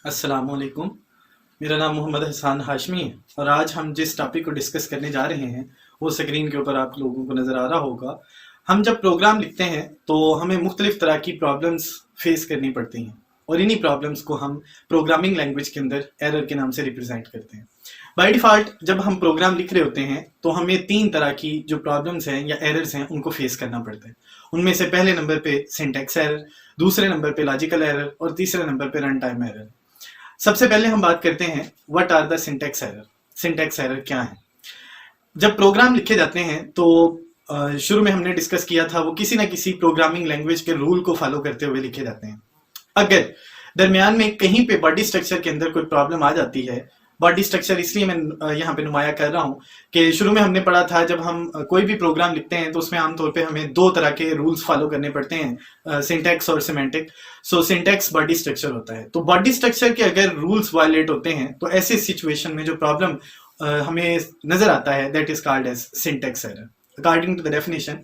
अस्सलामुअलैकुम। मेरा नाम मोहम्मद हसन हाशमी है और आज हम जिस टॉपिक को डिस्कस करने जा रहे हैं वो स्क्रीन के ऊपर आप लोगों को नज़र आ रहा होगा। हम जब प्रोग्राम लिखते हैं तो हमें मुख्तलिफ तरह की प्रॉब्लम्स फेस करनी पड़ती हैं और इन्हीं प्रॉब्लम्स को हम प्रोग्रामिंग लैंग्वेज के अंदर एरर के नाम से रिप्रेजेंट करते हैं। बाय डिफ़ॉल्ट जब हम प्रोग्राम लिख रहे होते हैं तो हमें तीन तरह की जो प्रॉब्लम्स हैं या एरर्स हैं उनको फेस करना पड़ता है। उनमें से पहले नंबर पे सिंटैक्स एरर, दूसरे नंबर पे लॉजिकल एरर और तीसरे नंबर पे रन टाइम एरर। सबसे पहले हम बात करते हैं what are the syntax error. Syntax error क्या है? जब प्रोग्राम लिखे जाते हैं तो शुरू में हमने डिस्कस किया था वो किसी ना किसी प्रोग्रामिंग लैंग्वेज के रूल को फॉलो करते हुए लिखे जाते हैं। अगर दरमियान में कहीं पे बॉडी स्ट्रक्चर के अंदर कोई प्रॉब्लम आ जाती है, बॉडी स्ट्रक्चर इसलिए मैं यहाँ पे नुमाया कर रहा हूँ कि शुरू में हमने पढ़ा था जब हम कोई भी प्रोग्राम लिखते हैं तो उसमें आमतौर पे हमें दो तरह के रूल्स फॉलो करने पड़ते हैं, सिंटैक्स और सिमेंटिक। सो सिंटैक्स बॉडी स्ट्रक्चर होता है, तो बॉडी स्ट्रक्चर के अगर रूल्स वायलेट होते हैं तो ऐसे सिचुएशन में जो प्रॉब्लम हमें नजर आता है that is called as syntax error. According to the definition,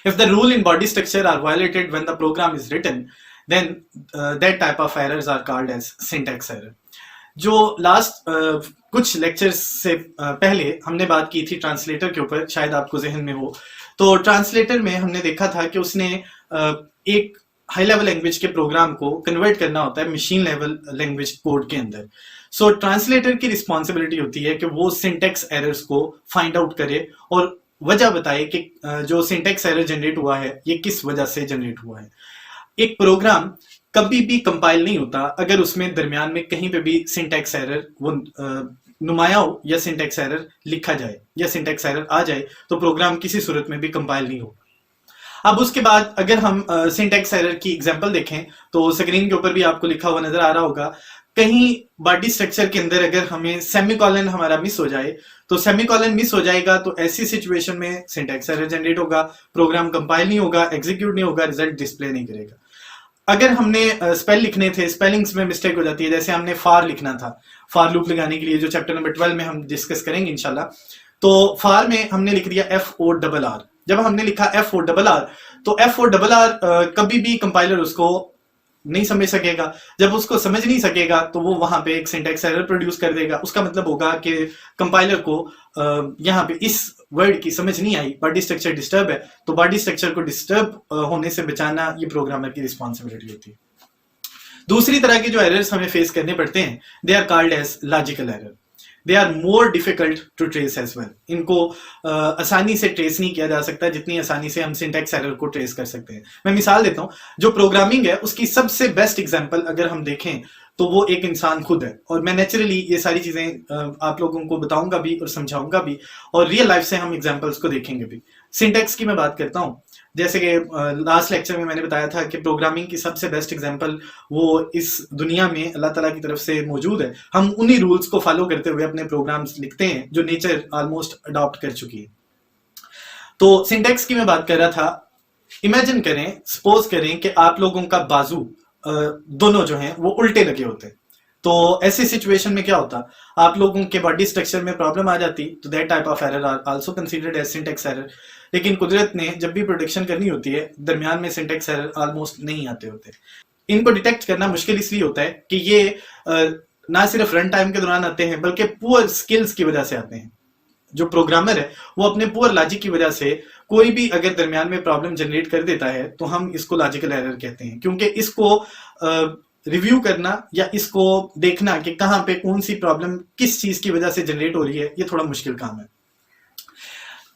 if the rule in body structure are violated when the program is written, then that type of errors are called as syntax error. जो last कुछ lectures से पहले हमने बात की थी translator के ऊपर, शायद आपको जहन में हो, तो ट्रांसलेटर में हमने देखा था कि उसने एक हाई लेवल लैंग्वेज के प्रोग्राम को कन्वर्ट करना होता है मशीन लेवल लैंग्वेज कोड के अंदर। सो ट्रांसलेटर की रिस्पॉन्सिबिलिटी होती है कि वो सिंटैक्स एरर्स को फाइंड आउट करे और वजह बताए कि जो सिंटैक्स एरर जनरेट हुआ है ये किस वजह से जनरेट हुआ है। एक प्रोग्राम कभी भी कंपाइल नहीं होता अगर उसमें दरमियान में कहीं पे भी सिंटैक्स एरर वो नुमाया हो या सिंटैक्स एरर लिखा जाए या सिंटैक्स एरर आ जाए तो प्रोग्राम किसी सूरत में भी कंपाइल नहीं हो। अब उसके बाद अगर हम सिंटैक्स एरर की एग्जांपल देखें तो स्क्रीन के ऊपर भी आपको लिखा हुआ नजर आ रहा होगा। कहीं बॉडी स्ट्रक्चर के अंदर अगर हमें सेमीकोलन हमारा मिस हो जाए तो सेमीकोलन मिस हो जाएगा तो ऐसी सिचुएशन में सिंटैक्स एरर जनरेट होगा, प्रोग्राम कंपाइल नहीं होगा, एग्जीक्यूट नहीं होगा, रिजल्ट डिस्प्ले नहीं करेगा। अगर हमने स्पेल लिखने थे, स्पेलिंग्स में मिस्टेक हो जाती है, जैसे हमने फार लिखना था, फार लूप लगाने के लिए जो चैप्टर नंबर 12 में हम डिस्कस करेंगे इंशाल्लाह, तो फार में हमने लिख दिया FORR। जब हमने लिखा FORR तो FORR कभी भी कंपाइलर उसको नहीं समझ सकेगा। जब उसको समझ नहीं सकेगा तो वो वहां पे एक सिंटैक्स एरर प्रोड्यूस कर देगा। उसका मतलब होगा कि कंपाइलर को यहाँ पे इस वर्ड की समझ नहीं आई, बॉडी स्ट्रक्चर डिस्टर्ब है, तो बॉडी स्ट्रक्चर को डिस्टर्ब होने से बचाना ये प्रोग्रामर की रिस्पॉन्सिबिलिटी होती है। दूसरी तरह के जो एरर्स हमें फेस करने पड़ते हैं they are called as logical error. They are more difficult to trace as well. इनको आसानी से ट्रेस नहीं किया जा सकता जितनी आसानी से हम सिंटैक्स एरर को ट्रेस कर सकते हैं। मैं मिसाल देता हूं, जो प्रोग्रामिंग है उसकी सबसे बेस्ट एग्जांपल अगर हम देखें तो वो एक इंसान खुद है, और मैं नेचुरली ये सारी चीजें आप लोगों को बताऊंगा भी और समझाऊंगा भी, और रियल लाइफ से हम एग्जांपल्स को देखेंगे भी। सिंटैक्स की मैं बात करता हूं, जैसे कि लास्ट लेक्चर में मैंने बताया था कि प्रोग्रामिंग की सबसे बेस्ट एग्जांपल वो इस दुनिया में अल्लाह ताला की तरफ से मौजूद है। हम उन्हीं रूल्स को फॉलो करते हुए अपने प्रोग्राम्स लिखते हैं जो नेचर ऑलमोस्ट अडॉप्ट कर चुकी है। तो सिंटैक्स की मैं बात कर रहा था। इमेजिन करें, सपोज करें कि आप लोगों का बाजू दोनों जो हैं वो उल्टे लगे होते, तो ऐसी सिचुएशन में क्या होता, आप लोगों के बॉडी स्ट्रक्चर में प्रॉब्लम आ जाती, तो that type of error are also considered as syntax error. लेकिन कुदरत ने जब भी प्रोडिक्शन करनी होती है दरमियान में सिंटैक्स एरर ऑलमोस्ट नहीं आते होते। इनको डिटेक्ट करना मुश्किल इसलिए होता है कि ये ना सिर्फ रन टाइम के दौरान आते हैं बल्कि पुअर स्किल्स की वजह से आते हैं। जो प्रोग्रामर है वो अपने पुअर लॉजिक की वजह से कोई भी अगर दरमियान में प्रॉब्लम जनरेट कर देता है तो हम इसको लॉजिकल एरर कहते हैं, क्योंकि इसको रिव्यू करना या इसको देखना कि कहां पे कौन सी प्रॉब्लम किस चीज की वजह से जनरेट हो रही है ये थोड़ा मुश्किल काम है।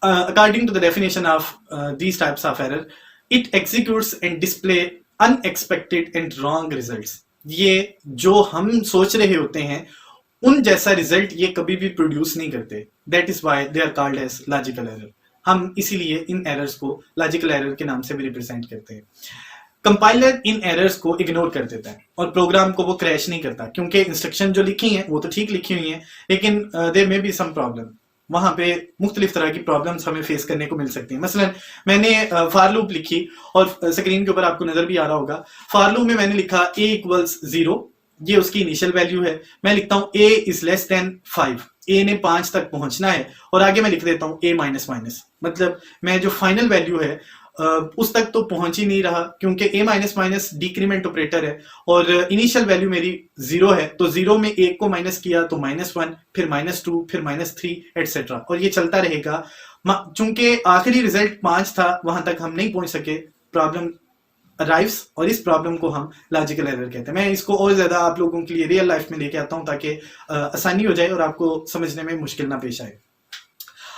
According to the definition of these types of error, it executes and display unexpected and wrong results. ये जो हम सोच रहे होते हैं उन जैसा रिजल्ट ये कभी भी प्रोड्यूस नहीं करते। That is why they are called as logical error. हम इसीलिए इन एरर्स को लॉजिकल एरर के नाम से भी रिप्रेजेंट करते हैं। कंपाइलर इन एरर्स को इग्नोर कर देता है और प्रोग्राम को वो क्रैश नहीं करता, क्योंकि इंस्ट्रक्शन जो लिखी हैं वो तो ठीक लिखी हुई हैं, लेकिन there may be some problem. वहां पे मुख्तलिफ तरह की प्रॉब्लम्स हमें फेस करने को मिल सकती हैं। मसलन मैंने फार लूप लिखी और स्क्रीन के ऊपर आपको नजर भी आ रहा होगा, फार लूप में मैंने लिखा a = 0, ये उसकी इनिशियल वैल्यू है। मैं लिखता हूं a is less than 5, a ने 5 तक पहुंचना है, और आगे मैं लिख देता हूं a-, मतलब मैं जो फाइनल वैल्यू है उस तक तो पहुंच ही नहीं रहा, क्योंकि a minus minus decrement operator है और इनिशियल वैल्यू मेरी 0 है, तो 0 में 1 को माइनस किया तो -1, फिर -2, फिर -3 एटसेट्रा, और ये चलता रहेगा। चूंकि आखिरी रिजल्ट 5 था, वहां तक हम नहीं पहुंच सके, प्रॉब्लम अराइव्स, और इस प्रॉब्लम को हम लॉजिकल एरर कहते हैं। मैं इसको और ज्यादा आप लोगों के लिए रियल लाइफ में लेके आता हूं ताकि आसानी हो जाए और आपको समझने में मुश्किल ना पेश आए।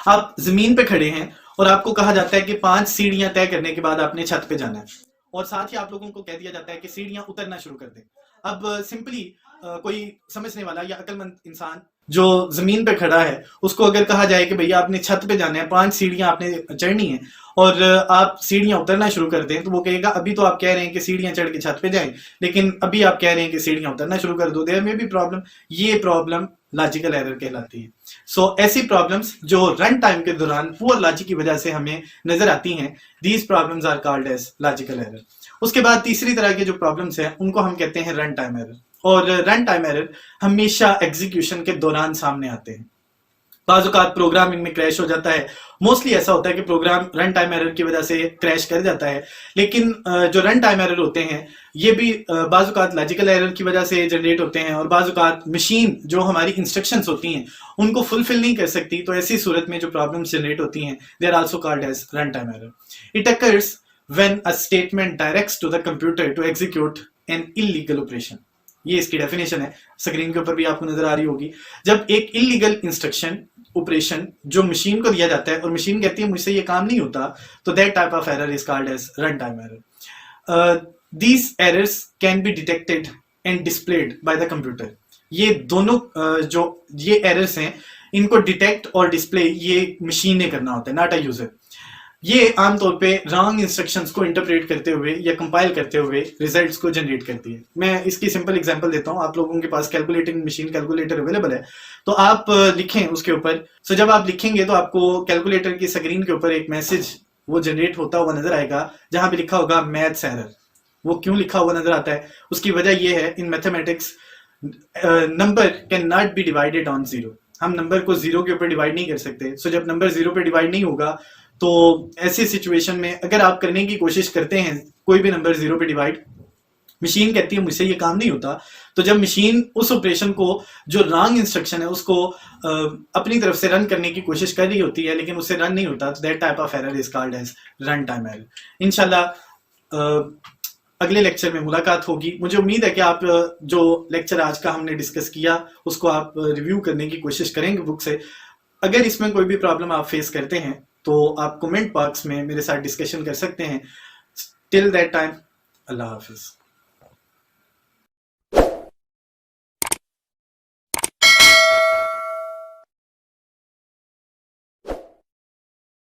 आप जमीन पे खड़े हैं और आपको कहा जाता है कि 5 सीढ़ियां तय करने के बाद आपने छत पे जाना है, और साथ ही आप लोगों को कह दिया जाता है कि सीढ़ियां उतरना शुरू कर दें। अब सिंपली कोई समझने वाला या अक्लमंद इंसान जो जमीन पे खड़ा है, उसको अगर कहा जाए कि भैया आपने छत पे जाना है, 5 सीढ़ियां आपने चढ़नी है, और आप सीढ़ियां उतरना शुरू कर दें, तो वो कहेगा अभी तो आप कह रहे हैं कि सीढ़ियां चढ़ के छत पे जाएं, लेकिन अभी आप कह रहे हैं कि सीढ़ियां उतरना शुरू कर दो, देयर में भी प्रॉब्लम। ये प्रॉब्लम लॉजिकल एरर कहलाती है। सो ऐसी प्रॉब्लम्स जो रन टाइम के दौरान पुअर लॉजिक की वजह से हमें नजर आती हैं, these problems are called as logical error. उसके बाद तीसरी तरह के जो प्रॉब्लम्स हैं उनको हम कहते हैं रन टाइम एरर, और रन टाइम एरर हमेशा एग्जीक्यूशन के दौरान सामने आते हैं। बाज़ औक़ात प्रोग्राम इनमें क्रैश हो जाता है, मोस्टली ऐसा होता है कि प्रोग्राम रन टाइम एरर की वजह से क्रैश कर जाता है, लेकिन जो रन टाइम एरर होते हैं ये भी बाज़ औक़ात लॉजिकल एरर की वजह से जनरेट होते हैं, और बाज़ औक़ात मशीन जो हमारी इंस्ट्रक्शंस होती हैं उनको फुलफिल नहीं कर सकती, तो ऐसी सूरत में जो प्रॉब्लम्स जनरेट होती हैं they are also called as run time error. It occurs when a statement directs to the computer to execute an illegal operation. ये इसकी डेफिनेशन है, स्क्रीन के ऊपर भी आपको नजर आ रही होगी। जब एक इल्लीगल इंस्ट्रक्शन ऑपरेशन जो मशीन को दिया जाता है और मशीन कहती है मुझसे ये काम नहीं होता, तो that type of error is called as run time error. These errors can be detected and displayed by the computer. ये दोनों जो ये एरर्स हैं इनको डिटेक्ट और डिस्प्ले ये मशीन ने करना होता है, नॉट अ यूजर। ये आमतौर पे रॉन्ग इंस्ट्रक्शंस को इंटरप्रेट करते हुए या कंपाइल करते हुए रिजल्ट्स को जनरेट करती है। मैं इसकी सिंपल एग्जांपल देता हूँ। आप लोगों के पास कैलकुलेटिंग मशीन कैलकुलेटर अवेलेबल है, तो आप लिखें उसके ऊपर। सो जब आप लिखेंगे तो आपको कैलकुलेटर की स्क्रीन के ऊपर एक मैसेज वो जनरेट होता हुआ नजर आएगा जहां पे लिखा होगा मैथ्स एरर। वो क्यों लिखा हुआ नजर आता है, उसकी वजह यह है in mathematics number can not be divided on zero. हम नंबर को जीरो के ऊपर डिवाइड नहीं कर सकते। सो जब नंबर जीरो पे डिवाइड नहीं होगा तो ऐसी सिचुएशन में अगर आप करने की कोशिश करते हैं कोई भी नंबर जीरो पे डिवाइड, मशीन कहती है मुझसे ये काम नहीं होता, तो जब मशीन उस ऑपरेशन को जो रॉन्ग इंस्ट्रक्शन है उसको अपनी तरफ से रन करने की कोशिश कर रही होती है लेकिन उससे रन नहीं होता, तो that type of error is called as run time error. इंशाल्लाह अगले लेक्चर में मुलाकात होगी। मुझे उम्मीद है कि आप जो लेक्चर आज का हमने डिस्कस किया उसको आप रिव्यू करने की कोशिश करेंगे बुक से। अगर इसमें कोई भी प्रॉब्लम आप फेस करते हैं तो आप कमेंट बॉक्स में मेरे साथ डिस्कशन कर सकते हैं। Till that time, Allah Hafiz.